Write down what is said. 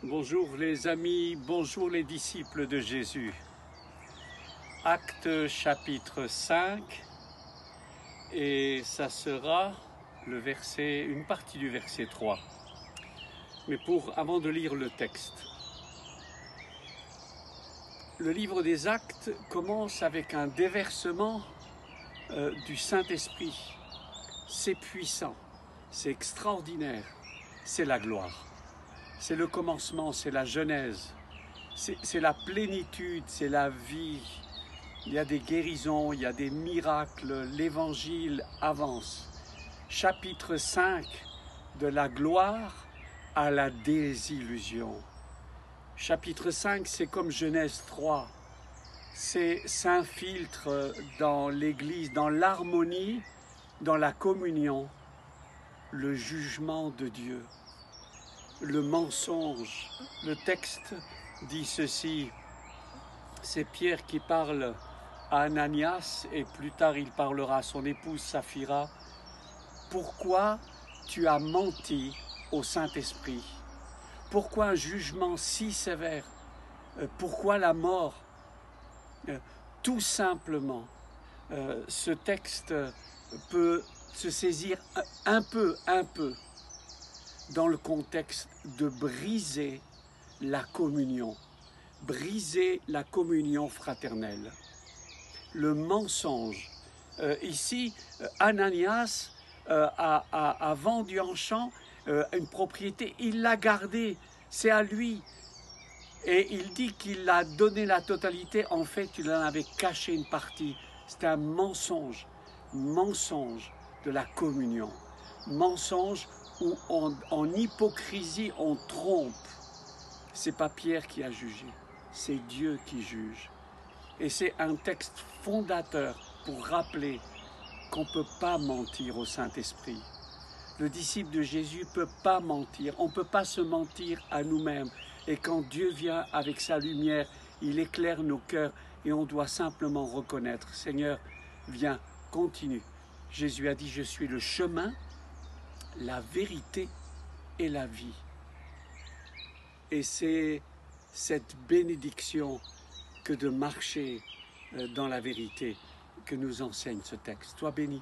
Bonjour les amis, bonjour les disciples de Jésus. Actes chapitre 5 et ça sera une partie du verset 3. Mais avant de lire le texte, le livre des Actes commence avec un déversement du Saint-Esprit. C'est puissant, c'est extraordinaire, c'est la gloire. C'est le commencement, c'est la genèse, c'est la plénitude, c'est la vie. Il y a des guérisons, il y a des miracles, l'évangile avance. Chapitre 5, de la gloire à la désillusion. Chapitre 5, c'est comme Genèse 3. C'est s'infiltre dans l'Église, dans l'harmonie, dans la communion, le jugement de Dieu. Le mensonge. Le texte dit ceci, c'est Pierre qui parle à Ananias et plus tard il parlera à son épouse Saphira. Pourquoi tu as menti au Saint-Esprit? Pourquoi un jugement si sévère? Pourquoi la mort? Tout simplement, ce texte peut se saisir un peu dans le contexte de briser la communion fraternelle. Le mensonge. Ici, Ananias a vendu en champ une propriété, il l'a gardée, c'est à lui. Et il dit qu'il a donné la totalité, en fait, il en avait caché une partie. C'est un mensonge de la communion. Mensonge où en hypocrisie on trompe. C'est pas Pierre qui a jugé, c'est Dieu qui juge. Et c'est un texte fondateur pour rappeler qu'on ne peut pas mentir au Saint-Esprit. Le disciple de Jésus ne peut pas mentir, on ne peut pas se mentir à nous-mêmes. Et quand Dieu vient avec sa lumière, il éclaire nos cœurs et on doit simplement reconnaître, Seigneur, viens, continue. Jésus a dit, je suis le chemin, la vérité et la vie. Et c'est cette bénédiction que de marcher dans la vérité que nous enseigne ce texte. Sois béni.